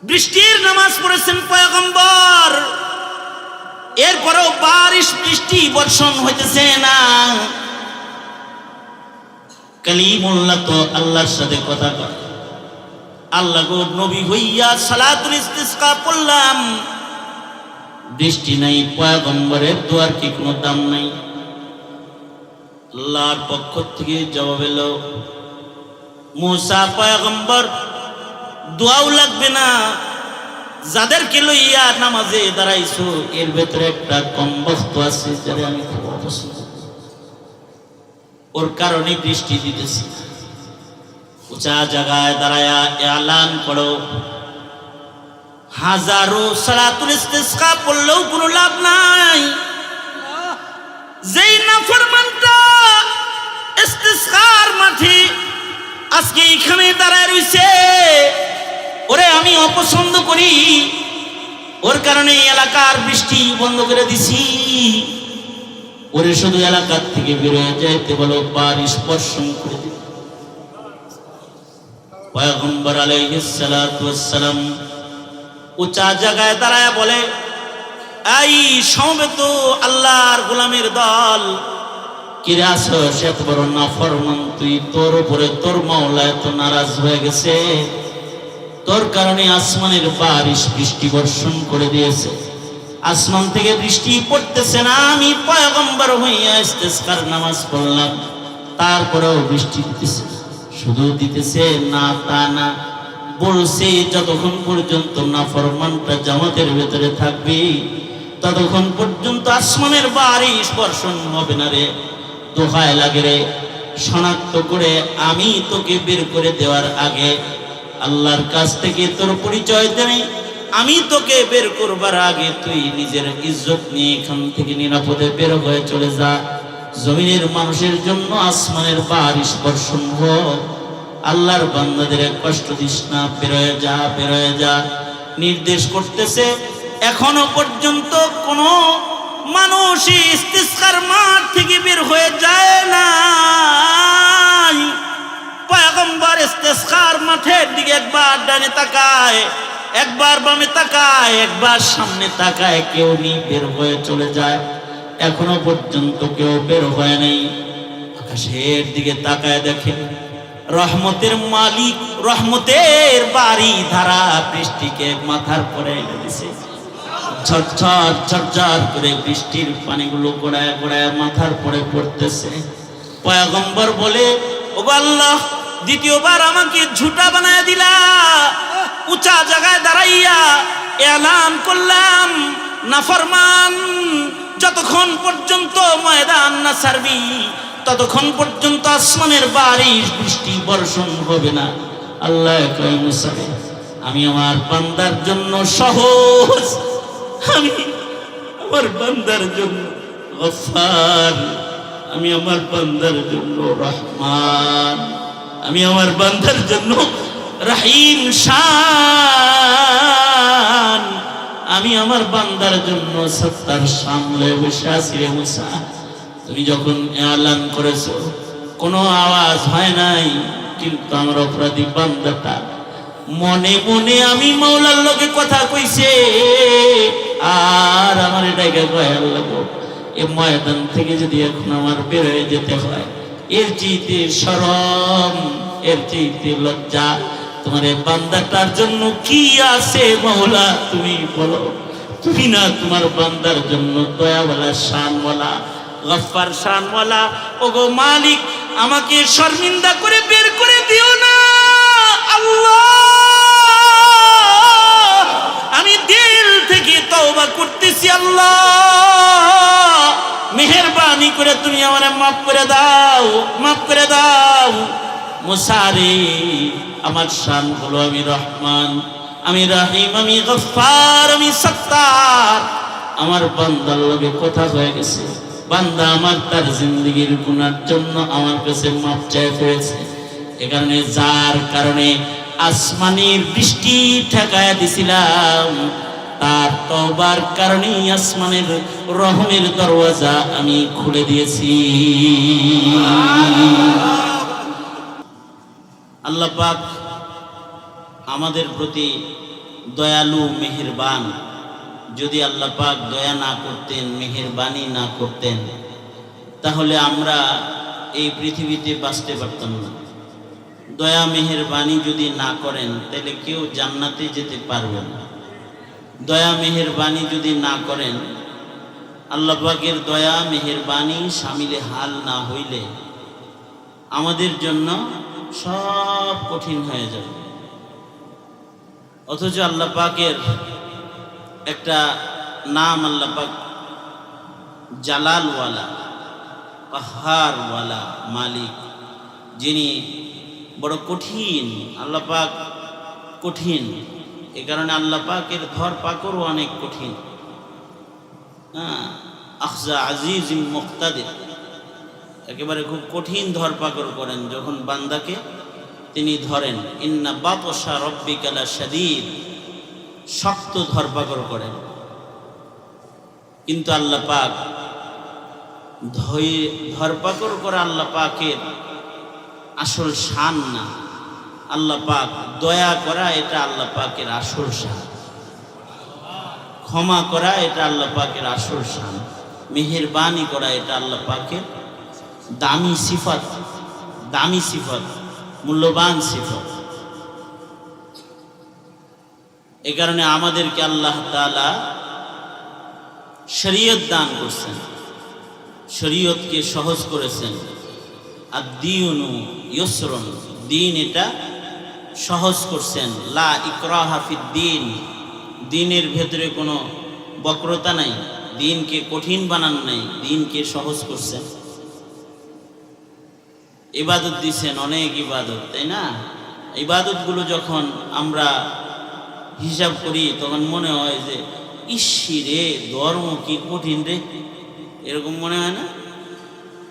বৃষ্টির নামাজ পড়েছেন পয়গম্বর, এরপরেও বারিশ বৃষ্টি বর্ষণ হইতেছে না। কালিমুল্লাহ তো আল্লাহর সাথে কথা কয়, আল্লাহ গো নবী হইয়া সালাতুল ইস্তিসকা পড়লাম, বৃষ্টি নাই, পয়গম্বরের দোয়ার কি কোনো দাম নাই? আল্লাহর পক্ষ থেকে জবাব এলো, মুসা পয়গম্বর দোয়াও লাগবে না, যাদেরকে লইয়া নামাজে দাঁড়াইছো এর ভেতরে একটা কম বস্তু আছে যারা আমি খুব অপছন্দ, ওর কারণে বৃষ্টি দিতেছি। উঁচা জায়গায় দাঁড়ায়া এলান করো, হাজারো সালাতুল ইস্তিসকা পড়লেও কোনো লাভ নাই। যেই নাফরমানটা ইস্তিসকার মাঠে আজকে এখানে দাঁড়ায় রইছে, ওরে আমি অপছন্দ করি, ওর কারণে এলাকার বৃষ্টি বন্ধ করে দিছি। ওরে শুধু এলাকার থেকে বেরোয় যাইতে বলো, বারিশ বর্ষণ করে দিল। পয়গম্বর আলাইহিস সালাতু ওয়াস সালাম উঁচা জায়গায় দাঁড়ায় বলে, এই সমবেত আল্লাহর গোলামের দল, কিরে আছো এত বড় নাফরমান তুই, তোর উপরে তোর মাওলা এত নারাজ হয়ে গেছে, তোর কারণে আসমানের বারিশ বৃষ্টি বর্ষণ করে দিয়েছে, আসমান থেকে বৃষ্টি পড়তেছে না। আমি পয়গম্বর হইয়া ইস্তিসকার নামাজ পড়লাম, তারপরেও বৃষ্টি দিতেছে। শুধু দিতেছে না তা না, বলছে যতক্ষণ পর্যন্ত নাফরমানটা জামাতের ভেতরে থাকবে ততক্ষণ পর্যন্ত আসমানের বারিশ বর্ষণ হবে না রে। দোহায় লাগে রে, শনাক্ত করে আমি তোকে বের করে দেওয়ার আগে আল্লাহর কাছ থেকে তোর পরিচয় দেই, আমি তোকে বের করবার আগে তুই নিজের ইজ্জত নিয়ে এখান থেকে নিরাপদে বের হয়ে চলে যা। জমিনের মানুষের জন্য আসমানের বারিশ বর্ষণ হোক, আল্লাহর বান্দাদের কষ্ট দিস না, বেরোয় যা বেরোয় যা নির্দেশ করতেছে। এখনো পর্যন্ত কোনো মানুষ ইস্তিসকার মাঠ থেকে বের হয়ে যায় না। পয়গম্বর ইস্তিসকার মাঠের দিকে একবার ডানে তাকায়, একবার বামে তাকায়, একবার সামনে তাকায়, কেউ নি বের হয়ে চলে যায়। এখনো পর্যন্ত কেউ বের হয় নাই। আকাশের দিকে তাকায় দেখেন, রহমতের মালিক, রহমতের বাড়ি ধারা বৃষ্টিকে মাথার পরে এনে দিছে। ঝরঝর ঝরঝর করে বৃষ্টির পানিগুলো গড়ায় গড়ায় মাথার পরে পড়তেছে। পয়গম্বর বলে, ও আল্লাহ, দ্বিতীয়বার আমাকে ঝুটা বানায় দিলা। উঁচা জায়গায় দাঁড়াইয়া এলান করলাম, নাফরমান যতক্ষণ পর্যন্ত ময়দান না ছাড়বি ততক্ষণ পর্যন্ত আসমানের বারিশ বৃষ্টি বর্ষণ হবে না। আল্লাহ কয়, মুসা আমি আমার বান্দার জন্য সহজ, আমি আমার বান্দার জন্য গফফার, আমি আমার বান্দার জন্য রহমান, আমি আমার বান্দার জন্য রহিম শান, আমি আমার বান্দার জন্য সত্তার সামলে বসে আছি রে মুসা। তুমি যখন এলান করেছো কোনো আওয়াজ হয় নাই, কিন্তু আমার অপরাধী বান্দাটা মনে মনে আমি মাওলার লগে কথা কইছে, আর আমার এটাকে কয়ার লাগো এ ময়দান থেকে যদি এখন আমার বের হয়ে যেতে হয়, এর চাইতে শরম, এর চাইতে লজ্জা তোমার এই বান্দাটার জন্য কি আছে মাওলা? তুমি বলো, তুমি না তোমার বান্দার জন্য দয়াওয়ালা, শানওয়ালা, গফফার শানওয়ালা। ওগো মালিক, আমাকে শর্মিন্দা করে বের করে দিও না আল্লাহ, আমি দিল থেকে তওবা করতেছি আল্লাহ, মেহেরবানি করে তুমি আমারে মাফ করে দাও, মাফ করে দাও। মুসা রে, আমার শান হলো আমি রহমান, আমি রহিম, আমি গফফার, আমি সত্তার। আমার বান্দার লগে কথা হয়ে গেছে, বান্দা আমার তার জিন্দগির গুনার জন্য আমার কাছে মাপ চাইতে হয়েছে। এ কারণে যার কারণে আসমানের বৃষ্টি ঠেকায়া দিছিলাম, তার তওবার কারণেই আসমানের রহমের দরওয়াজা আমি খুলে দিয়েছি। আল্লাহ পাক আমাদের প্রতি দয়ালু মেহেরবান। যদি আল্লাহ পাক দয়া না করতেন, মেহেরবানি না করতেন, তাহলে আমরা এই পৃথিবীতে বাঁচতে পারতাম না। দয়া মেহেরবানি যদি না করেন তাহলে কেউ জান্নাতে যেতে পারবে না। দয়া মেহেরবানি যদি না করেন, আল্লাহ পাকের দয়া মেহেরবানি শামিলে হাল না হইলে আমাদের জন্য সব কঠিন হয়ে যাবে। অথচ আল্লাহ পাকের একটা নাম, আল্লাহ পাক জালালওয়ালা, কাহারওয়ালা মালিক, যিনি বড় কঠিন। আল্লাহ পাক কঠিন, এ কারণে আল্লাহ পাকের ধর পাকড়ও অনেক কঠিন। আখজা আজিজ মুক্তাদির, একেবারে খুব কঠিন ধরপাকড় করেন যখন বান্দাকে তিনি ধরেন। ইন্না বাতশা রব্বিকা লাশাদীদ, শক্ত ধরপাকড় করেন। কিন্তু আল্লাহ পাক ধরপাকড় করা আল্লাহ পাকের আসল শান না। আল্লাহ পাক দয়া করা এটা আল্লাহ পাকের আসল শান, ক্ষমা করা এটা আল্লাহ পাকের আসল শান, মেহেরবানি করা এটা আল্লাহ পাকের দামি সিফত, দামি সিফত, মূল্যবান সিফত। এ কারণে আমাদেরকে আল্লাহ তাআলা শরীয়ত দান করছেন, শরীয়তকে সহজ করেছেন। আদ-দীনু ইউসরুন, দিন এটা সহজ করছেন। লা ইকরাহা ফিদ-দীন, দিনের ভেতরে কোনো বক্রতা নাই, দিনকে কঠিন বানান নাই, দিনকে সহজ করছেন। ইবাদত দিছেন, অনেক ইবাদত, তাই না? ইবাদতগুলো যখন আমরা হিসাব করি তখন মনে হয় যে ইসি রে, ধর্ম কি কঠিন রে, এরকম মনে হয় না?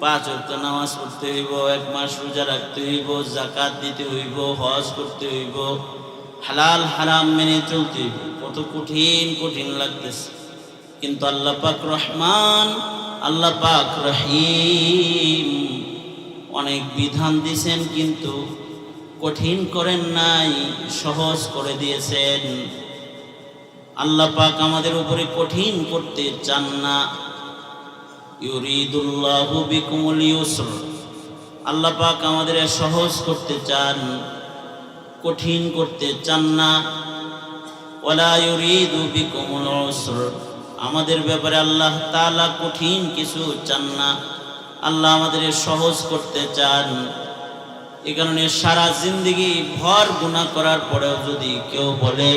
5 ওয়াক্ত নামাজ পড়তে হইব, 1 মাস রোজা রাখতে হইব, যাকাত দিতে হইব, হজ করতে হইব, হালাল হারাম মেনে চলতে হইব, কত কঠিন কঠিন লাগতেছে। কিন্তু আল্লাহ পাক রহমান, আল্লাহ পাক রহিম, অনেক বিধান দিয়েছেন কিন্তু কঠিন করেন নাই, সহজ করে দিয়েছেন। আল্লাহ পাক আমাদের উপরে কঠিন করতে চান না। ইউরিদুল্লাহু বিকুমুল ইউসর, আল্লাহ পাক আমাদের সহজ করতে চান, কঠিন করতে চান না। ওয়ালা ইউরিদু বিকুমুল উসর, আমাদের ব্যাপারে আল্লাহ তাআলা কঠিন কিছু চান না, আল্লাহ আমাদের সহজ করতে চান। এই কারণে সারা জিন্দেগি ভর গুনাহ করার পরেও যদি কেউ বলে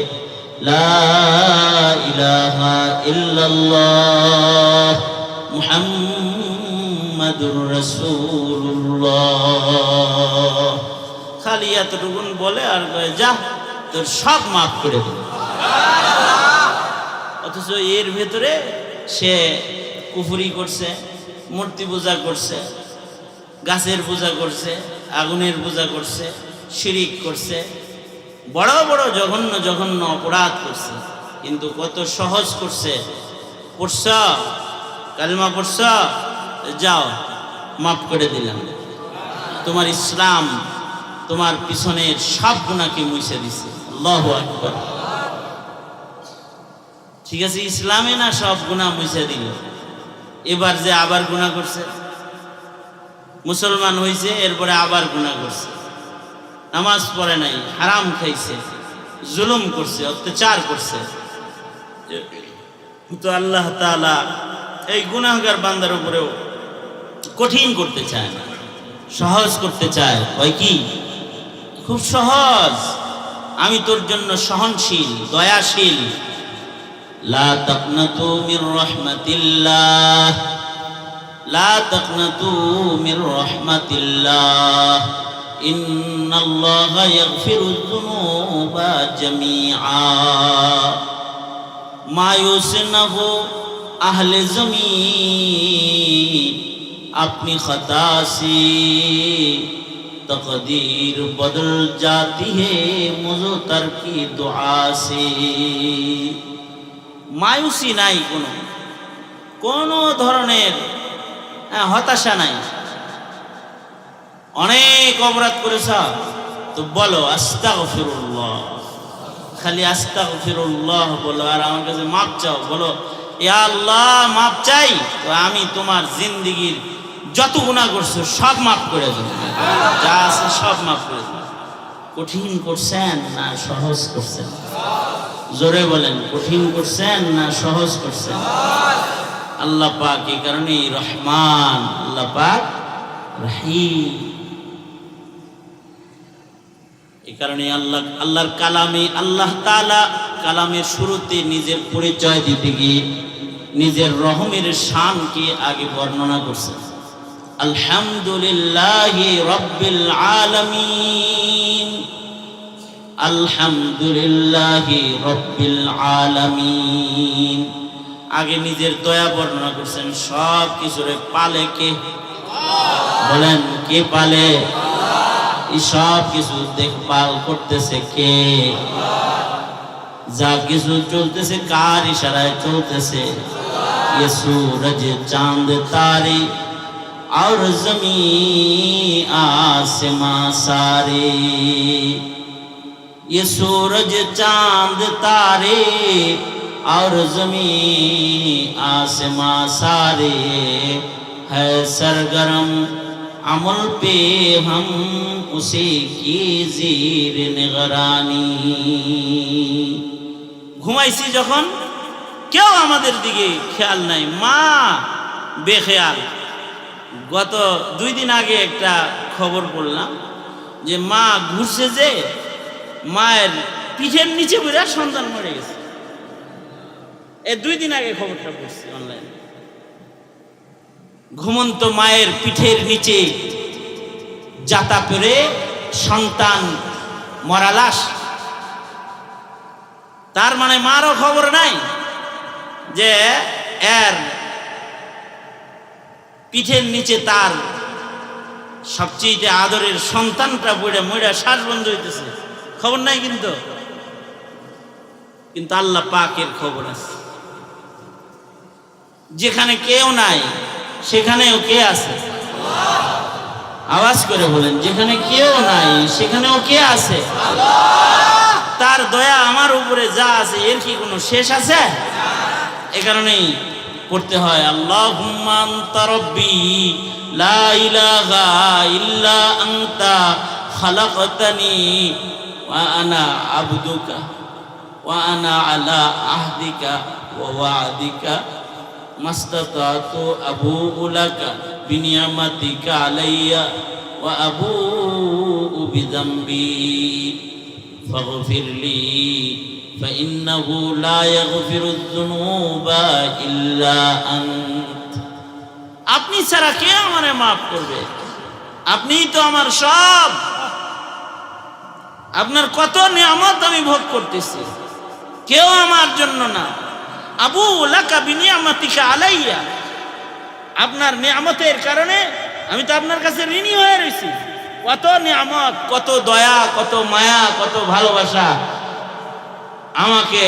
লা ইলাহা ইল্লাল্লাহ মুহাম্মাদুর রাসূলুল্লাহ, খালি এতটুকুন বলে আর যা তোর সব মাফ করে দেব, অথচ এর ভেতরে সে কুফরি করছে, মূর্তি পূজা করছে, গাছের পূজা করছে, আগুনের পূজা করছে, শিরিক করছে, বড় বড় জঘন্য জঘন্য অপরাধ করছে। কিন্তু কত সহজ করছে, পড়ছ কালিমা পড়ছ, যাও মাফ করে দিলাম, তোমার ইসলাম তোমার পিছনের সব গুনাহকে মুছে দিছে। আল্লাহু আকবার। ঠিক আছে, ইসলামে না সব গুনাহ মুছে দিল, এবার যে আবার গুনাহ করছে, মুসলমান হয়েছে এরপরে আবার গুনাহ করছে, নামাজ পড়ে নাই, হারাম খাইছে, জুলুম করছে, অত্যাচার করছে। তো আল্লাহ তাআলা এই গুনাহগার বান্দার উপরেও কঠিন করতে চায় না, সহজ করতে চায়। হয় কি, খুব সহজ, আমি তোর জন্য সহনশীল, দয়াশীল। লা তাকনাতু মির রাহমাতিল্লাহ, লা তাকনাতু মির রাহমাতিল্লাহ, ইন্নাল্লাহা ইয়াগফিরুয যুনুবা জামিআ, মায়ুস নহো আহলে জমিন, अपनी खता से तकदीर बदल जाती है मुज़तर की दुआ से। মায়ুসি নাই, কোনো ধরনের হতাশা নাই। অনেক অপরাধ করেছ তো বলো আস্তাগফিরুল্লাহ, খালি আস্তাগফিরুল্লাহ বলো আর আমার কাছে মাপ চাও, বলো ইয়া আল্লাহ মাপ চাই, তো আমি তোমার জিন্দেগির যত গুনাহ করছো সব মাফ করে দেব, যা আছে সব মাফ করে দেব। কঠিন করছেন না সহজ করছেন? জোরে বলেন, কঠিন করছেন না সহজ করছেন? আল্লাহ পাক এই কারণে রহমান, আল্লাহ পাক রহিম। এই কারণে আল্লাহর কালামে আল্লাহ তাআলা কালামের শুরুতে নিজের পরিচয় দিতে গিয়ে নিজের রহমের শানকে আগে বর্ণনা করছেন। আলহামদুলিল্লাহি রাব্বিল আলামিন, আলহামদুলিল্লাহি রাব্বিল আলামিন। আগে নিজের দয়া বর্ণনা করছেন। সব কিছুরে পালে কে? বলেন, কে পালে? এই সব কিছু দেখভাল করতেছে কে? যা কিছু চলতেছে কার ইশারায় চলতেছে? ये सूरज चांद तारे और ज़मीं आसमां सारे, ये सूरज चांद तारे और ज़मीं आसमां सारे है सरगरम अमल पे हम उसी की ज़ीर निगरानी। ঘুমাইছি যখন কেউ আমাদের দিকে খেয়াল নাই, মা বেখেয়াল। গত 2 দিন আগে একটা খবর পড়লাম যে মা ঘুরছে, যে মায়ের পিঠের নিচে বেরা সন্তান মরে গেছে। 2 দিন আগে খবরটা পড়ছি অনলাইনে। ঘুমন্ত মায়ের পিঠের নিচে জাতা পরে সন্তান মরা লাশ। তার মানে মারও খবর নাই যে এর পিঠের নিচে তার সবচেয়ে আদরের সন্তানটা পড়ে মরে শ্বাস বন্ধ হইতেছে, খবর নাই। কিন্তু আল্লাহ পাকের খবর আছে। যেখানে কেউ নাই সেখানেও কে আছে? আওয়াজ করে বলেন, যেখানে কেউ নাই সেখানেও কে আছে? তার দয়া আমার উপরে যা আছে এর কি কোনো শেষ আছে? এ কারণেই পড়তে হয় আল্লাহুম্মা আনতা রাব্বি লা ইলাহা ইল্লা আনতা খালাকতানি ওয়া আনা আবদুকা ওয়া আনা আলা আহদিকা ওয়া ওয়া'দিকা মাস্তাতাতু আবুউ লাকা বিনিয়ামাতিকা আলাইয়া ওয়া আবুউ বিযামবি ফাগফিরলি فإنه لا يغفر الذنوب إلا أنت। আপনি ছাড়া কে আমারে maaf করবে? আপনিই তো আমার সব। আপনার কত নিয়ামত আমি ভোগ করতেছি, কেউ আমার জন্য না। আবু লাকা বিনিয়ামাতিকা আলাইয়া, আপনার নিয়ামতের কারণে আমি তো আপনার কাছে ঋণী হয়ে রয়েছি। কত নিয়ামত, কত দয়া, কত মায়া, কত ভালোবাসা আমাকে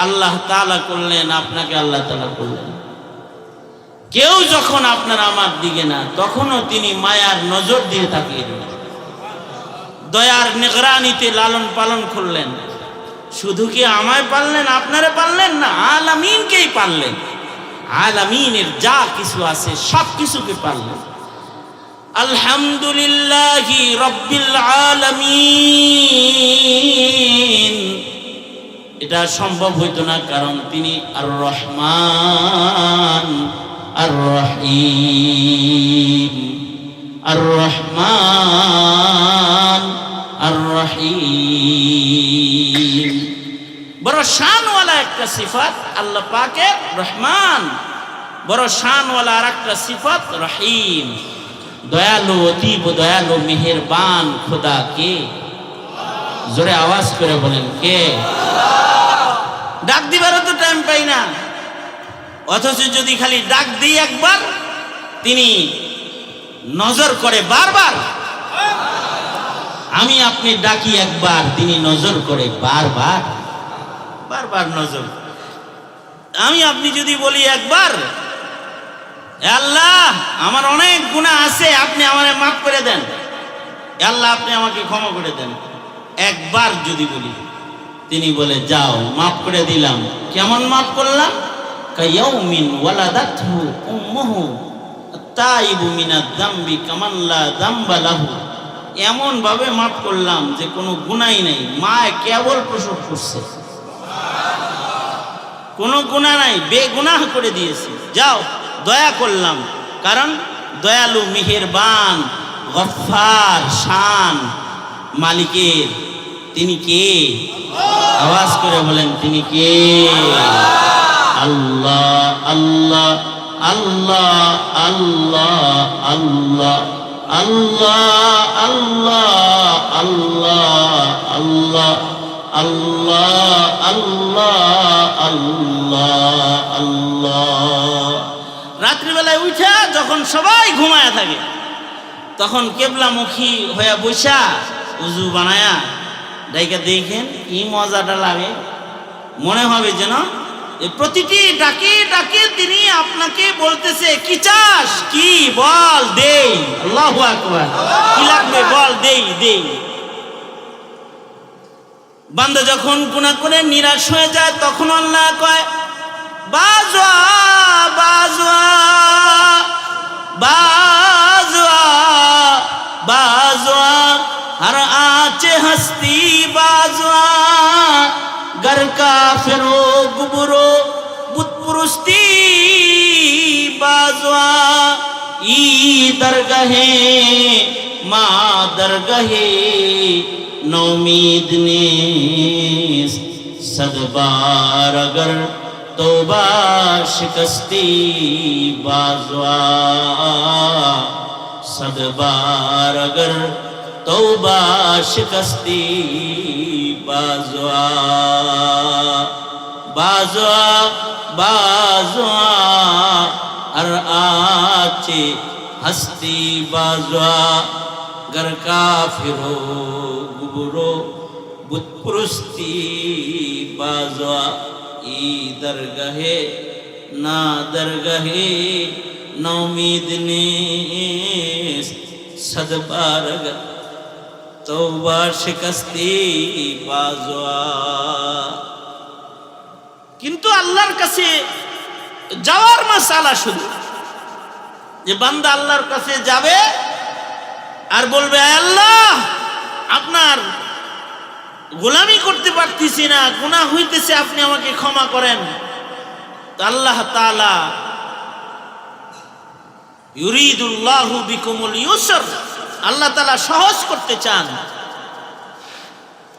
আল্লাহ তাআলা করলেন, আপনাকে আল্লাহ তাআলা করলেন। কেউ যখন আপনার আমার দিকে না, তখনও তিনি মায়ার নজর দিয়ে তাকিয়ে রইলেন, দয়ার নিগরানিতে লালন পালন করলেন। শুধু কি আমায় পাললেন, আপনারে পাললেন না, আলামিনকেই পাললেন। আলামিনের যা কিছু আছে সব কিছুকে পাললেন। আলহামদুলিল্লাহি রাব্বিল আলামিন। এটা সম্ভব হইতো না, কারণ তিনি আর রহমান আর রহিম, আর রহমান আর রহিম। বড় শানওয়ালা একটা সিফাত আল্লাহ পাকের রহমান, বড় শানওয়ালা আর একটা সিফাত রহিম। দয়ালু, অতীব দয়ালু, মেহেরবান খোদা কে? জোরে আওয়াজ করে বলেন, কে? ডাক দিবারও তো টাইম পাই না, অথচ যদি খালি ডাক দিই একবার, তিনি নজর করে বারবার। আমি আপনি ডাকি একবার, তিনি নজর করে বারবার, বারবার নজর। আমি আপনি যদি বলি একবার, আল্লাহ আমার অনেক গুনাহ আছে, আপনি আমারে মাফ করে দেন, আল্লাহ আপনি আমাকে ক্ষমা করে দেন, একবার যদি বলি, তিনি বলে যাও মাফ করে দিলাম। কেমন মাফ করলাম? কায়াউমিন ওয়ালাদাতহু উম্মুহু তাইবু মিনাদ যামবি কামান লা যামবা লাহু। এমন ভাবে মাফ করলাম যে কোনো গুনাহ নাই, মা কেবল প্রসব করছে, কোনো গুনাহ নাই, বেগুনাহ করে দিয়েছি, যাও দয়া করলাম। কারণ দয়ালু, মেহেরবান, গফফার শান মালিকের। তিনি কে? আওয়াজ করে বলেন তিনি কে? আল্লাহ আল্লাহ আল্লাহ আল্লাহ আল্লাহ আল্লাহ আল্লাহ আল্লাহ আল্লাহ আল্লাহ আল্লাহ আল্লাহ আল্লাহ। রাত্রিবেলায় উঠা যখন সবাই ঘুমায়া থাকে তখন কেবলামুখী হয়ে বসা উজু বানায়া ডাইকা দেখেন কি মজাটা লাগে। মনে হবে যেন প্রতিটি ডাকে ডাকে তিনি আপনাকে বলতেছে কি চাস, কি বল দেই। আল্লাহু আকবার। কি লাগবে বল, দেই দেই। বান্দা যখন গুনাহ করে নিরাশ হয়ে যায় তখন আল্লাহ কয় বাজওয়া বাজওয়া বাজওয়া बाज़वा हर आचे हस्ती बाज़वा घर का फिरो गुबरो बुतपुरुस्ती बाज़वा ई दरगहे माँ दरगहे नौमीद ने सदबार अगर तौबा शिकस्ती बाज़वा सदबार अगर तौबा शिकस्ती बाज़वा बाज़वा बाज़वा हर आचे हस्ती बाज़वा घर काफिरो गुबरो बुतपुरुस्ती बाज़वा ई दरगहे ना दरगहे नौमीद ने सदबार तौबा शिकस्ती बाज़वा। কিন্তু আল্লাহর কাছে যাওয়ার মাসালা শুধু যে বান্দা আল্লাহর কাছে যাবে আর বলবে আল্লাহ আপনার গোলামি করতে পারতেছি না, গুনাহ হইতেছে, আপনি আমাকে ক্ষমা করেন। তো আল্লাহ তাআলা ইউরিদুল্লাহু বিকুমুল ইউসর, আল্লাহ তাআলা সহজ করতে চান,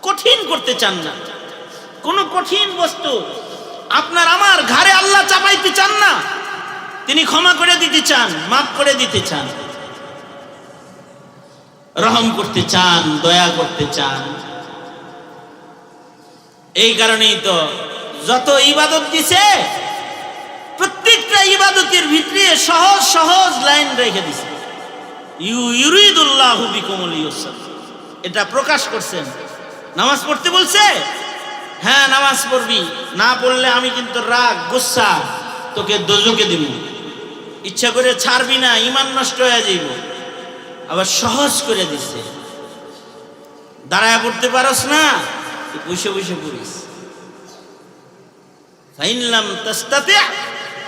কঠিন করতে চান না। কোন কঠিন বস্তু আপনার আমার ঘাড়ে আল্লাহ চাপাইতে চান না। তিনি ক্ষমা করে দিতে চান, মাফ করে দিতে চান, রহম করতে চান, দয়া করতে চান। এই কারণেই তো যত ইবাদত দিছে প্রত্যেকটা ইবাদতের ভিতরে সহজ সহজ লাইন রেখে দিছে। ইউরিদুল্লাহু বিকুমুল ইউসর, এটা প্রকাশ করছেন। নামাজ পড়তে বলছে, হ্যাঁ নামাজ পড়বি, না পড়লে আমি কিন্তু রাগ গুসা তোকে দোজখে দিব, ইচ্ছা করে ছাড়বি না, ঈমান নষ্ট হয়ে যাইব। আবার সহজ করে দিছে, দাঁড়ায় পড়তে পারস না, বসে বসে পড়িস। ফাইন লাম তাস্তাতি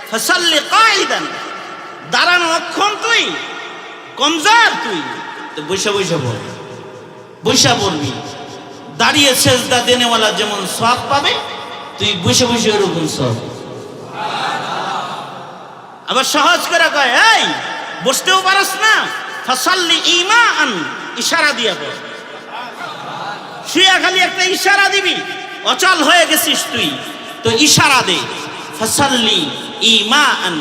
ফাসাল্লি কাইদান, দাঁড়ানো অক্ষম তুই, কমজোর তুই, তো বসে বসে পড়, বসে পড়বি। দাঁড়িয়ে সেজদা দেনেওয়ালা যেমন সওয়াব পাবে, তুই বসে বসে ওরকম সওয়াব। আবার সহজ করে কয়, এই বসতেও পারস না, ফাসাল্লি ঈমান, ইশারা দিয়া পড়। শুয়ে খালি একটা ইশারা দিবি, অচল হয়ে গেছিস তুই, তো ইশারা দে। ফাসাল্লি ঈমান,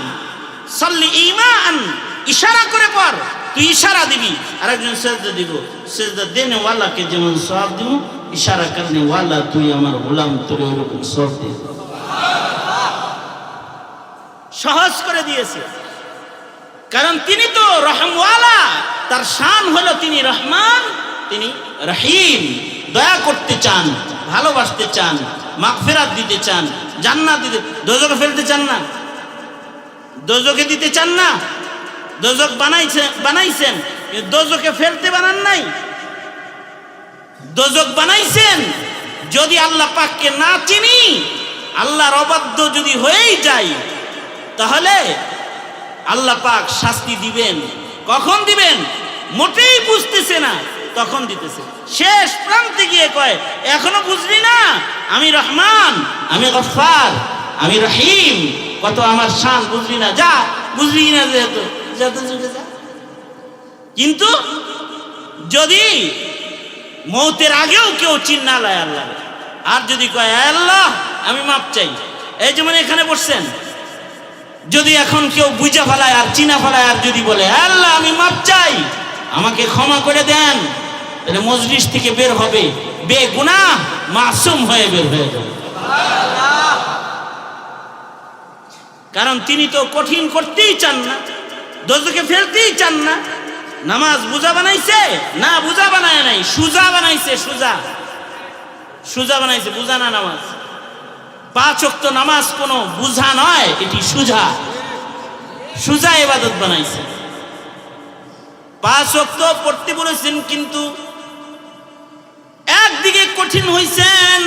সাল্লি ঈমান, ইশারা করে পড়। তুই ইশারা দিবি, আরেকজন সেজদা দিব, সেজদা দেনে ওয়ালাকে যেমন সওয়াব দিব, ইশারা করনে ওয়ালা তুই আমার গোলাম, তোর ওরকম সওয়াব দিব। সহজ করে দিয়েছে, কারণ তিনি তো রহমওয়ালা, তার শান হলো তিনি রহমান, তিনি রহিম। দয়া করতে চান, ভালোবাসতে চান, মাগফিরাত দিতে চান, জান্নাত দিতে, দোজখে ফেলতে চান না, দোজখে দিতে চান না। দোজখ বানাইছেন, দোজখে ফেলতে বানান নাই। দোজখ বানাইছেন যদি আল্লাহ পাককে না চিনি, আল্লাহর অবাধ্য যদি হয়েই যাই, তাহলে আল্লাহ পাক শাস্তি দিবেন। কখন দিবেন মোটেই বুঝতেছে না, তখন দিতেছে। শেষ প্রান্তে গিয়ে কয়, এখনো বুঝলি না আমি রহমান, আমি গফফার, আমি রহিম, কত আমার শান বুঝলি না? যা, বুঝলি না যেহেতু যত যুগে যা। কিন্তু যদি মৌতের আগেও কেউ চিন্না লয় আল্লাহ, আর যদি কয় আল্লাহ আমি মাপ চাই, এই যেমন এখানে বসছেন, যদি এখন কেউ বুঝা ফেলায় আর চিনা ফেলায় আর যদি বলে আল্লাহ আমি মাপ চাই, আমাকে ক্ষমা করে দেন, তাহলে মজলিস থেকে বের হবে বেগুনাহ মাসুম হয়ে বের হয়ে যাবে। কারণ তিনি তো কঠিন করতেই চান না, দোজখে ফেলতেই চান না। নামাজ বুঝা বানাইছে না, বুঝা বানায় নাই, সুজা বানাইছে, সুজা সুজা বানাইছে, বুঝা না নামাজ। 5 ওয়াক্ত নামাজ কোনো বুঝা নয়, এটি সুজা, সুজা ইবাদত বানাইছে। 5 ওয়াক্ত পড়তে বলেছেন, কিন্তু একদিকে কঠিন হইছেন,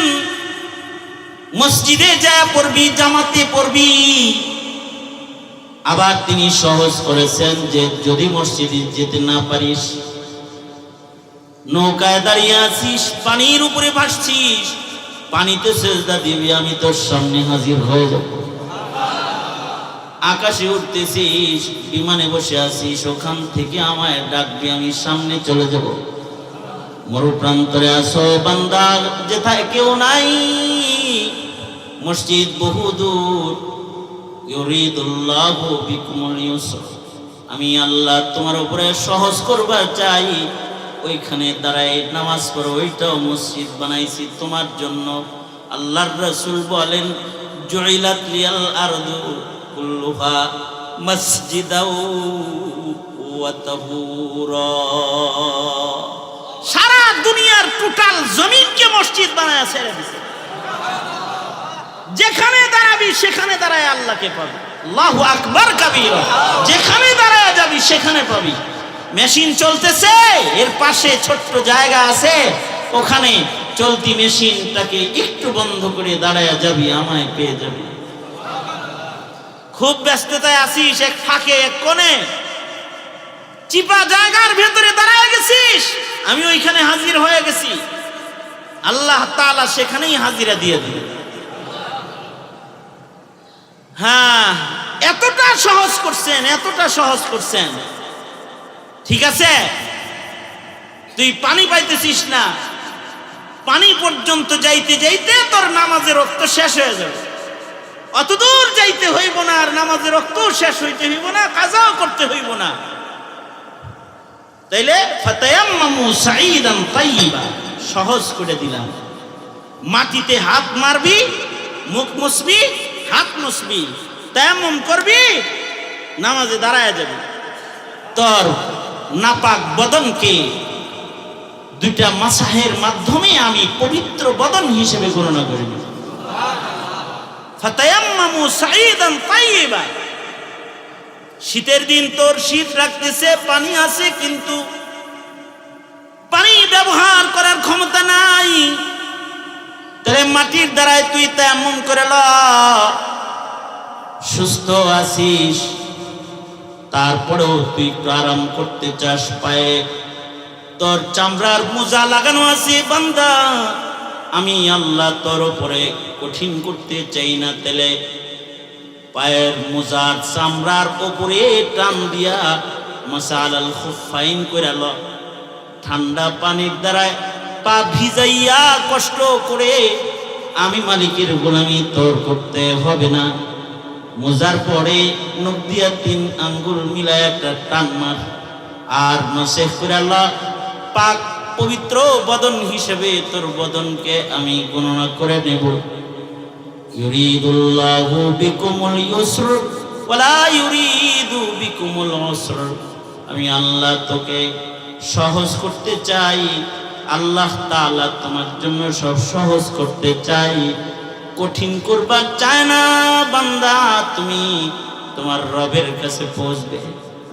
মসজিদে যায় পড়বি, জামাতে পড়বি। আবার তিনি সহজ করেছেন যে যদি মসজিদে যেতে না পারিস, নৌকায় দাঁড়িয়ে আছিস, পানির উপরে ভাসছিস, পানিতে সেজদা দিবি, আমি তোর সামনে হাজির হয়ে যাব। আকাশে উঠতেছিস, বিমানে বসে আছিস, ওখান থেকে আমায় ডাকবি, আমি সামনে চলে যাব। মরুপ্রান্তরে আসো বান্দা, যেথায় কেউ নাই, মসজিদ বহুদূর, ইউরিদুল্লাহু বিকুমুল ইউসর, আমি আল্লাহ তোমার উপরে সহজ করবার চাই, ওইখানে দাঁড়ায় নামাজ পড়ো, ওইটাও মসজিদ বানাইছি তোমার জন্য। আল্লাহর রাসূল বলেন, জুইলাত লিয়াল আরদু কুল্লুহা মসজিদাও ওয়া তাহুরা, সারা দুনিয়ার টোটাল জমিনকে মসজিদ বানায় ছেড়ে দিয়েছে। যেখানে দাঁড়াবি সেখানে দাঁড়ায় আল্লাহকে পাবি। আল্লাহু আকবার কাবীরা, যেখানে দাঁড়ায় যাবি সেখানে পাবি। মেশিন চলতেছে, এর পাশে ছোট্ট জায়গা আছে, ওখানে চলতি মেশিনটাকে একটু বন্ধ করে দাঁড়ায় যাবি, আমায় পেয়ে যাবি। খুব ব্যস্ততায় আসিস, এক ফাঁকে এক কোণে চিপা জায়গার ভেতরে দাঁড়ায় গেছিস, আমি ওইখানে হাজির হয়ে গেছি, আল্লাহ তাআলা সেখানেই হাজিরা দিয়ে দিবে। হ্যাঁ, এতটা সহজ করছেন, এতটা সহজ করছেন। ঠিক আছে, তুই পানি পাইতেছিস না, পানি পর্যন্ত যাইতে যাইতে তোর নামাজের রক্ত শেষ হয়ে যাবে। অত দূর যাইতে হইব না, আর নামাজের রক্ত শেষ হইতে হইব না, কাজাও করতে হইব না। তাইলে ফাতায়াম্মামু সাঈদান তাইয়্যিবা, সহজ করে দিলাম। মাটিতে হাত মারবি, মুখ মুছবি, হাত মুছবি, তায়াম্মুম করবি, নামাজে দাঁড়ায় যাবি। তোর নাপাক বদনকে 2টা মাসাহের মাধ্যমে আমি পবিত্র বদন হিসেবে গণনা করি। ফাতায়াম্মামু সাঈদান তাইয়্যিবা, শীতের দিন তোর শীত লাগতেছে, পানি আছে, কিন্তু পানি ব্যবহার করার ক্ষমতা নাই, তাহলে মাটির দ্বারায় তুই তায়াম্মুম করে ল। সুস্থ আছিস, তারপরেও তুই একটু আরাম করতে চাস, পায়ে তোর চামড়ার মোজা লাগানো আছে, বান্দা আমি আল্লাহ তোর উপরে কঠিন করতে চাই না, তাহলে পায়ের মোজার চামড়ার উপরে টান দিয়া মাসালাল খুফাইন করে ল। ঠান্ডা পানির দ্বারায় পা ভিজাইয়া কষ্ট করে আমি মালিকের গোলামি তোর করতে হবে না। মোজার পরে নখ দিয়া 3 আঙ্গুল মিলায় একটা টান মার, আর মাসেহ করে ল। পাক পবিত্র বদন হিসেবে তোর বদনকে আমি গণনা করে নেব। ইউরিদুল্লাহু বিকুমুল ইউসর ওয়ালা ইউরিদু বিকুমুল উসর, আমি আল্লাহ তোকে সহজ করতে চাই, আল্লাহ তাআলা তোমার জন্য সব সহজ করতে চাই, কঠিন করবা চায় না। বান্দা তুমি তোমার রবের কাছে পৌঁছবে,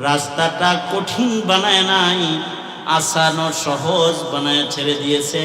রাস্তাটা কঠিন বানায় নাই, আসান ও সহজ বানায় ছেড়ে দিয়েছে।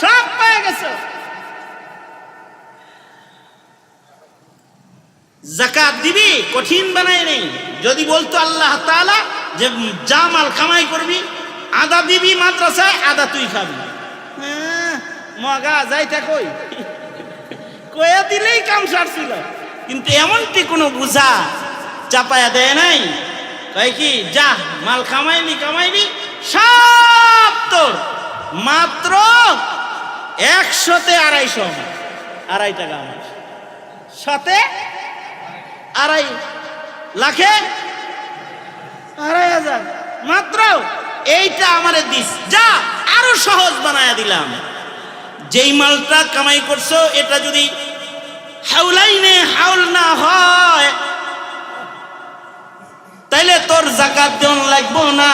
সব পেয়ে গেছো। যাকাত দিবি কঠিন বানায় নেই। যদি বলতো আল্লাহ তাআলা যে যা মাল কামাই করবি আদা দিবি মাদ্রাসায়, আদা তুই খাবি, মগা যাইটা কই কয়ে দিলেই কাম সারছিল। কিন্তু এমনটি কোনো বুঝা চাপায়া দেয় নাই। কয় কি যা মাল কামাইলি সব তোর, মাত্র 100-তে 250, 2.5 টাকা আমার, 100-তে 2.5 লাখে 2.5 মাত্র। এইটা আমারে দিস, যা আরো সহজ বানায়া দিলাম। যেই মালটা কামাই করছো এটা যদি হাউলাইনে হাউল না হয় তাইলে তোর যাকাত দেন লাগবো না।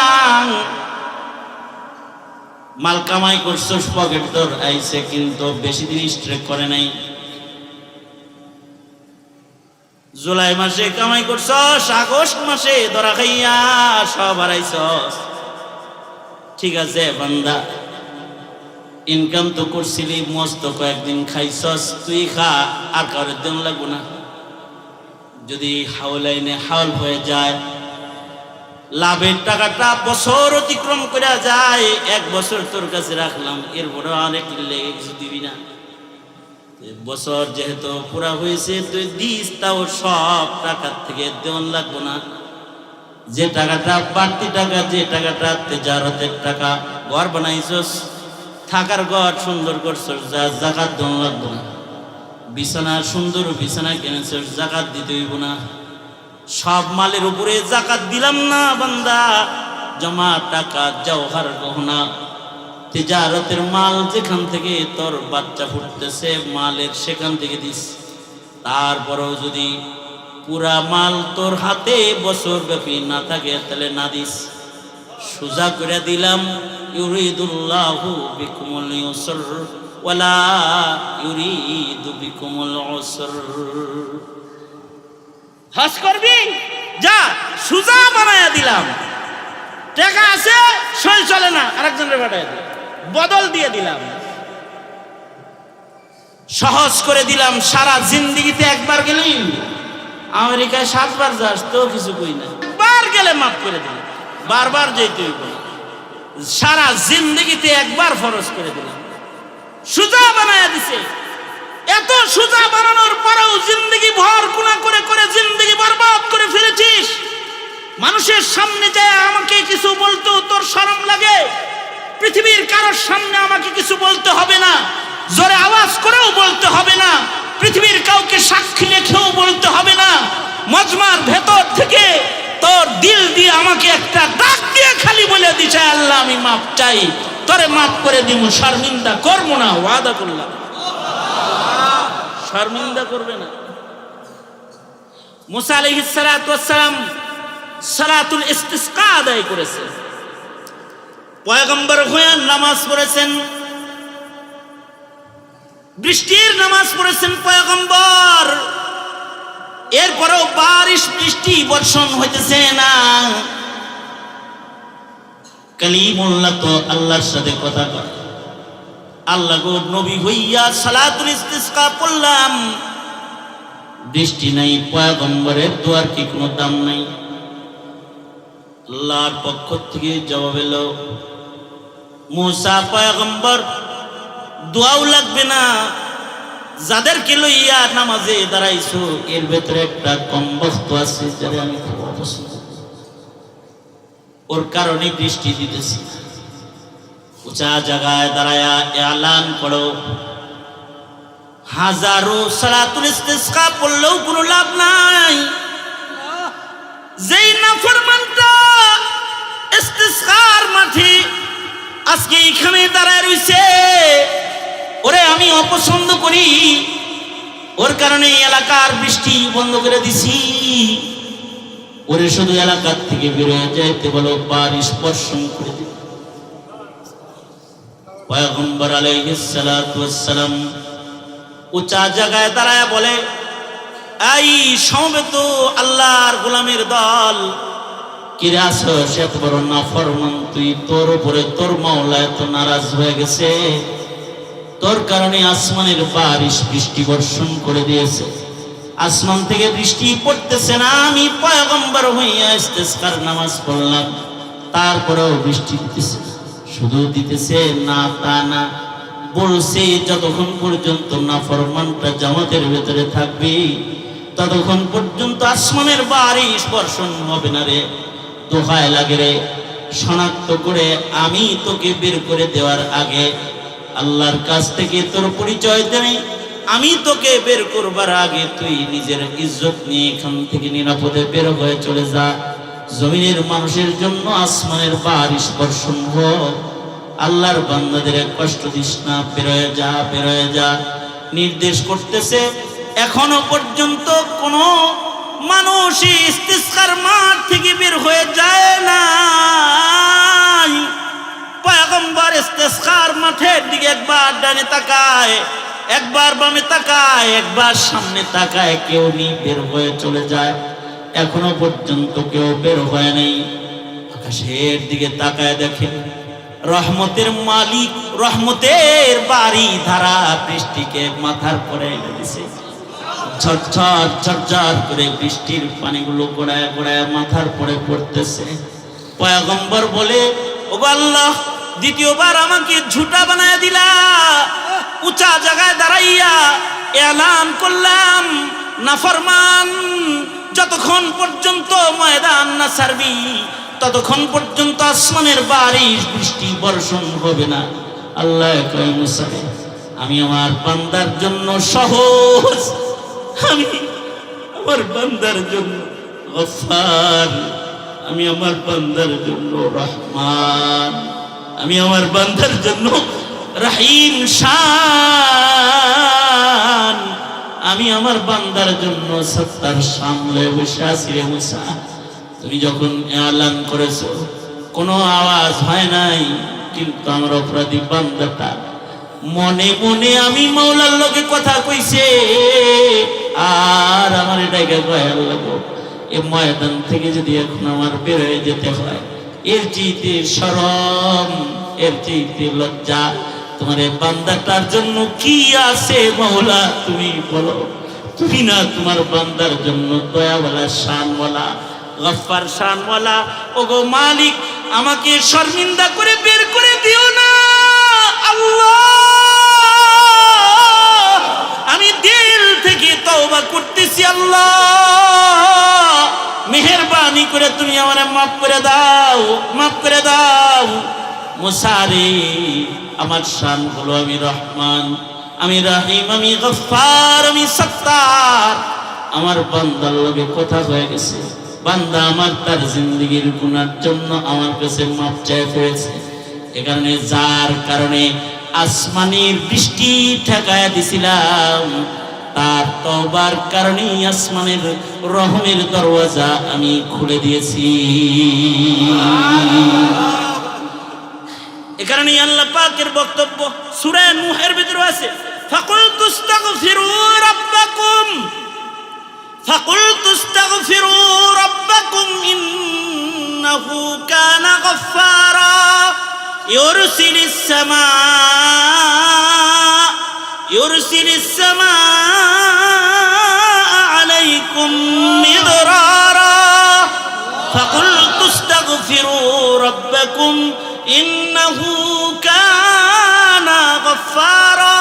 মাল কামাই করছো পকেট তোর আইছে, কিন্তু বেশি দিন স্ট্রেক করে নাই। জুলাই মাসে কামাই করছস, আগস্ট মাসে ধরা খাইয়া সব হারাইছস। ঠিক আছে বান্দা, ইনকাম তো করছিলি, মস্ত কয়েকদিন খাইছস, তুই খা, আর কারোর দেন লাগবো না। যদি হাউলাইনে হাউল হয়ে যায়, লাভের টাকাটা বছর অতিক্রম করে যায়, 1 বছর তোর কাছে রাখলাম, এরপরে অনেক লেগে কিছু দিবি না। বছর যেহেতু পুরা হয়েছে তুই দিস, তাও সব টাকার থেকে দেওয়ান লাগবো না। যে টাকাটা বাড়তি টাকা, যে টাকাটা তেজারতের টাকা, ঘর বানাইছস, থাকার ঘর সুন্দর করছস, যা যাকাত দেওয়ান লাগবো না। বিছানা সুন্দর বিছানা কিনেছস, যাকাত দিতে হইব না। সব মালের উপরে যাকাত দিলাম না বান্দা। জমা টাকা, জওহর গহনা, তিজারতের মাল, যেখান থেকে তোর বাচ্চা ফুটতেছে মালের, সেখান থেকে দিস। তারপরেও যদি পুরা মাল তোর হাতে বছর ব্যাপী না থাকে তাহলে না দিস। সোজা করে দিলাম, ইউরিদুল্লাহু বিকুমুল ইউসর ওয়ালা ইউরিদু বিকুমুল উসর। হজ করবি, যা সোজা বানায়া দিলাম। টাকা আছে, সই চলে না, আরেকজনের পাঠায় দিলাম, বদল দিয়ে দিলাম, সহজ করে দিলাম। সারা জিন্দেগিতে একবার গেলেই, আমেরিকায় 7 বার যাস তো কিছু কই না, একবার গেলে মাফ করে দিলাম, বারবার যেতে হইব না। সারা জিন্দেগিতে একবার ফরজ করে দিলাম, সোজা বানায়া দিছে। এত সোজা বানানোর পরেও জিন্দেগি ভর গুনাহ করে করে জিন্দেগি বরবাদ করে ফেলেছিস। মানুষের সামনে যায় আমাকে কিছু বলতেও তোর শরম লাগে। পৃথিবীর কারোর সামনে আমাকে কিছু বলতে হবে না, জোরে আওয়াজ করেও বলতে হবে না, পৃথিবীর কাউকে সাক্ষী রেখেও বলতে হবে না। মজমার ভেতর থেকে তোর দিল দিয়ে আমাকে একটা ডাক দিয়ে খালি বলে দিছে, আল্লাহ আমি মাপ চাই, তোরে মাফ করে দিব, শর্মিন্দা করবো না, ওয়াদা করলাম। শর্মিন্দা করবে না। মুসা আলাইহিস সালাতু ওয়াস সালাম সালাতুল ইস্তিসকা আদায় করেছে, পয়গম্বর হয়ে নামাজ পড়েছেন, বৃষ্টির নামাজ পড়েছেন পয়গম্বর। এরপরেও বারিশ, বৃষ্টি বর্ষণ হইতেছে না। কালিমুল্লাহ তো আল্লাহর সাথে কথা কয়, আল্লাহ গো নবী হইয়া সালাতুল ইস্তিসকা পড়লাম, বৃষ্টি নাই, পয়গম্বরের দোয়ার কি কোনো দাম নাই? আল্লাহর পক্ষ থেকে জবাব এলো, মুসা পয়গম্বর দোয়াও লাগবে না, যাদেরকে লইয়া নামাজে দাঁড়াইছো এর ভেতরে একটা কম বস্তু আছে যারা আমি খুব অপছন্দ, ওর কারণে বৃষ্টি দিতেছি। উঁচা জায়গায় দাঁড়ায়া এলান করো, হাজারো সালাতুল ইস্তিসকা পড়লেও কোনো লাভ নাই। যেই নাফরমানটা ইস্তিসকার মাঠে আজকে এখানে দাঁড়ায় রইছে, ওরে আমি অপছন্দ করি, ওর কারণে এলাকার বৃষ্টি বন্ধ করে দিছি। ওরে শুধু এলাকার থেকে বেরোয় যাইতে বলো, বারিশ বর্ষণ করে দিবে। পয়গম্বর আলাইহিস সালাতু ওয়াস সালাম উঁচা জায়গায় দাঁড়ায় বলে, এই সমবেত আল্লাহর গোলামের দল, কিরে আসো এত বড় নাফরমান তুই, তোর উপরে তোর মাওলা এত নারাজ হয়ে গেছে, তোর কারণে আসমানের বারিশ বৃষ্টি বর্ষণ করে দিয়েছে। আসমান থেকে বৃষ্টি পড়তেছে না, আমি পয়গম্বর হইয়া ইস্তেসকার নামাজ পড়লাম, তারপরেও বৃষ্টি দিতেছে না। শুধু দিতেছে না তা না, বলছে যতক্ষণ পর্যন্ত নাফরমানটা জামাতের ভেতরে থাকবে ততক্ষণ পর্যন্ত আসমানের বারিশ বর্ষণ হবে না রে। দোহায় লাগে রে, শনাক্ত করে আমি তোকে বের করে দেওয়ার আগে, আল্লাহর কাছ থেকে তোর পরিচয় দেই, আমি তোকে বের করবার আগে তুই নিজের ইজ্জত নিয়ে এখান থেকে নিরাপদে বের হয়ে চলে যা। জমিনের মানুষের জন্য আসমানের বারিশ বর্ষণ হোক। আল্লাহর বান্দাদের কষ্ট দিস না, বেরোয় যা, বেরোয় যা নির্দেশ করতেছে। এখনো পর্যন্ত কোনো মানুষ ইস্তিসকার মাঠ থেকে বের হয়ে যায় না। পয়গম্বর ইস্তিসকার মাঠের দিকে একবার ডানে তাকায়, একবার বামে তাকায়, একবার সামনে তাকায়, কেউ নি বের হয়ে চলে যায়। এখনো পর্যন্ত কেউ বের হয় নাই। আকাশের দিকে তাকায় দেখেন, রহমতের মালিক, রহমতের বাড়ি ধারা বৃষ্টিকে মাথার পরে এনে দিছে। ঝরঝর ঝরঝর করে বৃষ্টির পানিগুলো গড়ায় গড়ায় মাথার পরে পড়তেছে। পয়গম্বর বলে, ও আল্লাহ, দ্বিতীয়বার আমাকে ঝুটা বানায় দিলা। উঁচা জায়গায় দাঁড়াইয়া এলান করলাম, নাফরমান যতক্ষণ পর্যন্ত ময়দান না ছাড়বি ততক্ষণ পর্যন্ত আসমানের বারিশ বৃষ্টি বর্ষণ হবে না। আল্লাহ কয়, মুসা, আমি আমার বান্দার জন্য সহজ, আমি আমার বান্দার জন্য গফফার, আমি আমার বান্দার জন্য রহমান, আমি আমার বান্দার জন্য রহিম শান, আমি আমার বান্দার জন্য সত্তার সামলে বসে আছি রে মুসা। তুমি যখন এলান করেছো কোনো আওয়াজ হয় নাই, কিন্তু আমার অপরাধী বান্দাটা মনে মনে আমি মাওলার লগে কথা কইছে। আর আমার এটাকে কয়, আল্লাহ গো, এ ময়দান থেকে যদি এখন আমার বের হয়ে যেতে হয়, এর চাইতে শরম, এর চাইতে লজ্জা তোমার এই বান্দাটার জন্য কি আছে মাওলা? তুমি বলো। তুমি না তোমার বান্দার জন্য দয়াওয়ালা, শানওয়ালা, গফফার শানওয়ালা। ওগো মালিক, আমাকে শর্মিন্দা করে বের করে দিও না আল্লাহ। আমি দিল থেকে তওবা করতেছি আল্লাহ, মেহেরবানি করে তুমি আমারে মাফ করে দাও, মাফ করে দাও। মুসা রে, আমার শান হলো আমি রহমান, আমি রহিম, আমি গফফার, আমি সত্তার। আমার বান্দার লগে কথা হয়ে গেছে, বান্দা আমার তার জিন্দগির গুনার জন্য আমার কাছে মাপ চাই হয়েছে। এ কারণে যার কারণে আসমানের বৃষ্টি ঠেকায়া দিছিলাম, তার তওবার কারণে আসমানের রহমের দরওয়াজা আমি খুলে দিয়েছি। এ কারণে আল্লাহ পাকের বক্তব্য সূরা নূহের ভিতরে আছে, ফাকুলতু ইস্তাগফিরু রাব্বাকুম, ফাকুলতু ইস্তাগফিরু রাব্বাকুম ইন্নাহু কানা গফফারা ইউরসিলিস সামাআ আলাইকুম মিদরারা, ফাকুলতু ইস্তাগফিরু রাব্বাকুম ইন্নাহু কানা গফফারা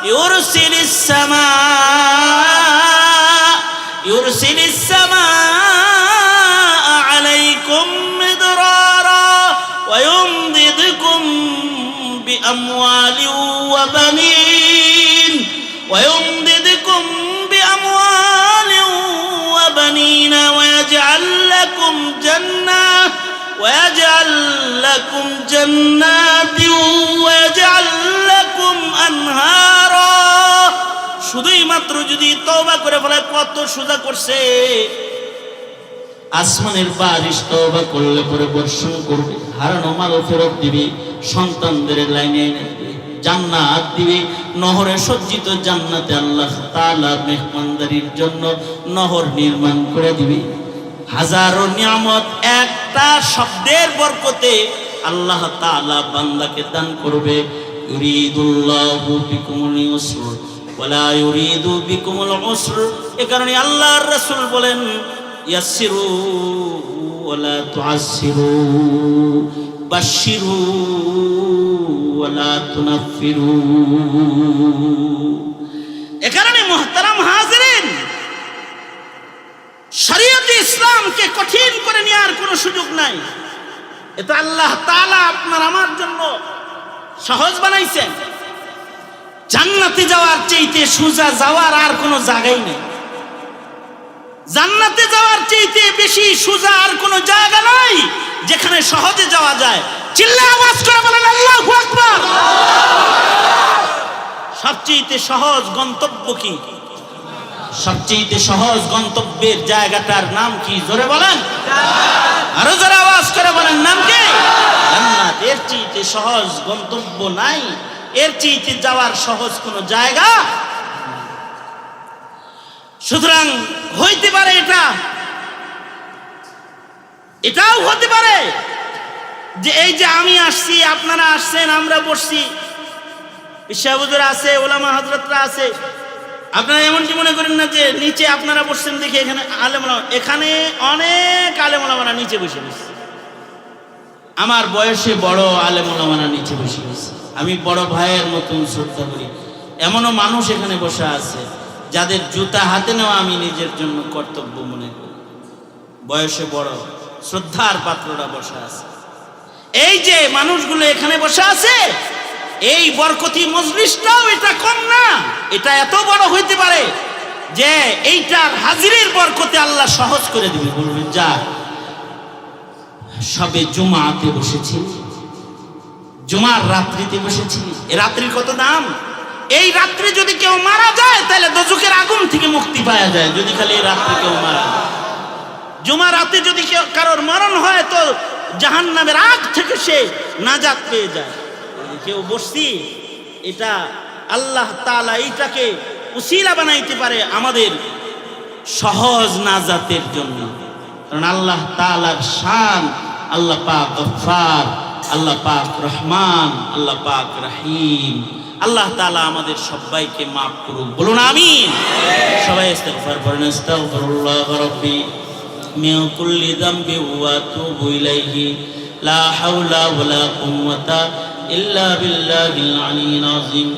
ইউরসিলিস সামাআ আলাইকুম মিদরারা ওয়া ইউমদিদকুম বিআমওয়ালিন ওয়া বানিন, ওয়া ইউমদিদকুম বিআমওয়ালিন ওয়া বানিন ওয়া ইয়াজআল লাকুম জান্নাত ويجعل لكم جنات ويجعل لكم أنهارا। শুধুই মাত্র যদি তওবা করে ফেলে, কত সোজা করছে। আসমানের বারিশ তওবা করলে পরে বর্ষণ করবে, হারানো মাল ফেরত দিবে, সন্তানদের লাইনে এনে দিবে, জান্নাত দিবে, নহরে সজ্জিত জান্নাতে আল্লাহ তাআলা মেহমানদারির জন্য নহর নির্মাণ করে দিবে। হাজারো নিয়ামত একটা শব্দের বরকতে আল্লাহ তাআলা বান্দাকে দান করবে। ইউরিদুল্লাহু বিকুমুল ইউসর ওয়ালা ইউরিদু বিকুমুল উসর। এ কারণে আল্লাহর রাসূল বলেন ইয়াসসিরু ওয়ালা তুআসসিরু, বাশশিরু ওয়ালা তুনাফফিরু। এ কারণে মুহতারাম হাজিরিন, শরীয়তে ইসলামকে কঠিন করে নেওয়ার কোনো সুযোগ নাই। এটা আল্লাহ তাআলা আপনার আমার জন্য সহজ বানাইছেন। জান্নাতে যাওয়ার চাইতে সোজা যাওয়ার আর কোনো জায়গাই নেই। জান্নাতে যাওয়ার চাইতে বেশি সোজা আর কোনো জায়গা নাই যেখানে সহজে যাওয়া যায়। চিল্লায়ে আওয়াজ করে বলেন আল্লাহু আকবার। সবচেয়ে সহজ গন্তব্য কি? সবচেয়ে সহজ গন্তব্যের জায়গাটার নাম কি? জোরে বলেন, আরো জোরে আওয়াজ করে বলেন, নাম কি? জান্নাত। এর চেয়ে সহজ গন্তব্য নাই, এর চেয়ে যাওয়ার সহজ কোনো জায়গা। সুতরাং হইতে পারে এটাও হতে পারে যে এই যে আমি আসছি, আপনারা আসছেন, আমরা বসছি, হুজুর আছে, ওলামা হযরতরা আছে, আপনারা এমনটি মনে করেন না যে নিচে আপনারা বসছেন দেখে এখানে আলেম ওলামা, এখানে অনেক আলেম ওলামারা নিচে বসে বসে। আমার বয়সে বড় আলেম ওলামারা নিচে বসে বসে, আমি বড় ভাইয়ের মতন শ্রদ্ধা করি। এমনও মানুষ এখানে বসে আছে যাদের জুতা হাতে নেওয়া আমি নিজের জন্য কর্তব্য মনে করি। বয়সে বড় শ্রদ্ধার পাত্ররা বসে আছে। এই যে মানুষগুলো এখানে বসে আছে, এই বরকতি মজলিসটাও এটা কম না, এটা এত বড় হইতে পারে যে এইটার হাজিরের বরকতে আল্লাহ সহজ করে দিবে। বলবেন যা সবে জুমাতে বসেছি, জুমার রাত্রিতে বসেছি, এ রাত্রির কত দাম। এই রাত্রে যদি কেউ মারা যায় তাহলে দোজখের আগুন থেকে মুক্তি পাওয়া যায়, যদি খালি এই রাত্রে কেউ মারা যায়। জুমা রাতে যদি কেউ কারোর মরণ হয় তো জাহান্নামের আগ থেকে সে নাজাত পেয়ে যায়। কেউ বসছি, এটা আল্লাহ তাআলা এইটাকে উসিলা বানাইতে পারে আমাদের সহজ নাজাতের জন্য। কারণ আল্লাহ তাআলার শান, আল্লাহ পাক গফফার, আল্লাহ পাক রহমান, আল্লাহ পাক রহিম। আল্লাহ তাআলা আমাদের সবাইকে মাফ করুক, বলুন আমিন। সবাই ইস্তিগফার করেন, আস্তাগফিরুল্লাহ রাব্বি মিন কুল্লি যামবি ওয়া আতুবু ইলাইহি, লা হাওলা ওয়ালা কুওয়াতা ইল্লা বিল্লাহিল আলিয়্যিল আযীম।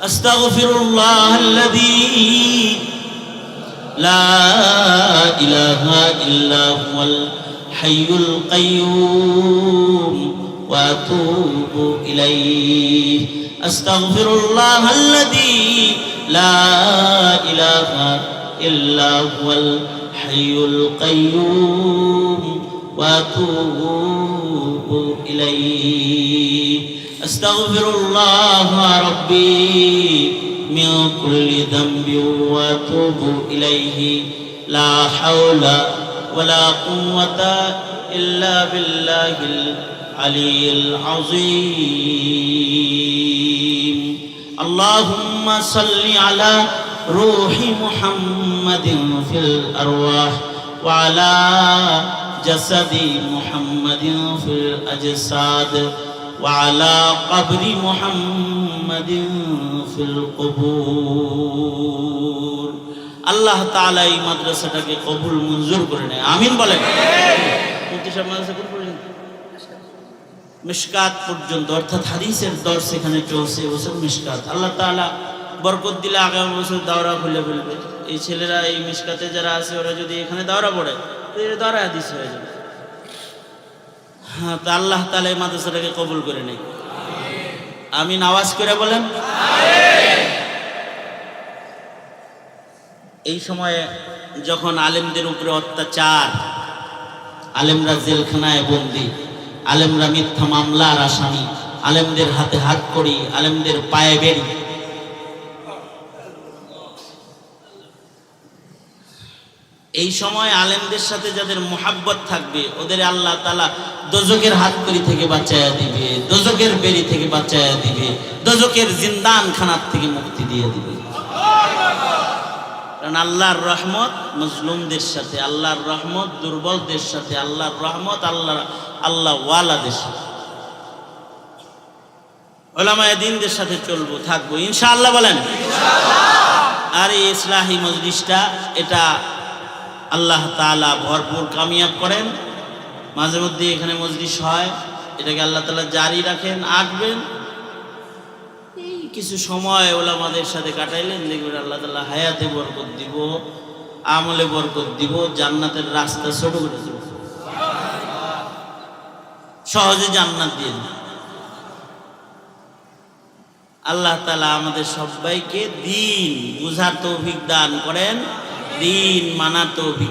আস্তাগফিরুল্লাহাল্লাযী লা ইলাহা ইল্লা হুয়াল হাইয়ুল কাইয়্যুম ওয়া আতুবু ইলাইহি। আস্তাগফিরুল্লাহাল্লাযী লা ইলাহা ইল্লা হুয়াল হাইয়ুল কাইয়্যুম ওয়া আতুবু ইলাইহি। আস্তাগফিরুল্লাহ রাব্বি মিন কুল্লি যামবি ওয়া আতুবু ইলাইহি, লা হাওলা ওয়ালা কুওয়াতা ইল্লা বিল্লাহিল আলিয়্যিল আযীম। আল্লাহুম্মা সাল্লি আলা রূহি মুহাম্মাদিন ফিল আরওয়াহ ওয়া আলা জাসাদি মুহাম্মাদিন ফিল আজসাদ ওয়া আলা কবরি মুহাম্মাদিন ফিল কুবুর। আল্লাহ তাআলা এই মাদ্রাসাটাকে কবুল মঞ্জুর করে নেয়, আমিন বলেন। মুফতি সাহেব মাদ্রাসা কোন পর্যন্ত? মিশকাত পর্যন্ত, অর্থাৎ হাদিসের দর্স এখানে চলছে এবছর মিশকাত। আল্লাহ তাআলা বরকত দিলে আগামী বছর দাওরা খুলে ফেলবে। এই ছেলেরা এই মিশকাতে যারা আছে ওরা যদি এখানে দাওরা পড়ে, দাওরা হাদিস হয়ে যাবে। হ্যাঁ, তো আল্লাহ তাআলা এই মাদ্রাসাটাকে কবুল করে নেয়, আমিন। আওয়াজ করে বলেন। এই সময়ে যখন আলেমদের উপরে অত্যাচার, আলেমরা জেলখানায় বন্দী, আলেমরা মিথ্যা মামলার আসামি, আলেমদের হাতে হাত করি, আলেমদের পায়ে বেড়ি, এই সময় আলেমদের সাথে যাদের মোহাব্বত থাকবে ওদের আল্লাহ তাআলা দোজখের হাতকড়ি থেকে বাঁচায়া দিবে, দোজখের বেড়ি থেকে বাঁচায়া দিবে, দোজখের জিন্দান খানার থেকে মুক্তি দিয়ে দিবে। কারণ আল্লাহর রহমত মজলুমদের সাথে, আল্লাহর রহমত দুর্বলদের সাথে, আল্লাহর রহমত আল্লাহ ওয়ালাদের সাথে। উলামায়ে দ্বীনদের সাথে চলবো, থাকবো ইনশাআল্লাহ বলেন। আর এই ইসলাহি মজলিসটা এটা আল্লাহ তাআলা ভরপুর কামিয়াব করেন। মাঝে মধ্যে এখানে মজলিস হয়, এটাকে আল্লাহ তাআলা জারি রাখেন, আসবেন, এই কিছু সময় ওলামাদের সাথে কাটাইলেন, দেখবেন আল্লাহ তাআলা হায়াতে বরকত দিব, আমলে বরকত দিব, জান্নাতের রাস্তা ছোট করে দিব, সহজে জান্নাত দিয়ে দিবেন। আল্লাহ তাআলা আমাদের সবাইকে দ্বীন বুঝার তৌফিক দান করেন, দ্বীন মানার তৌফিক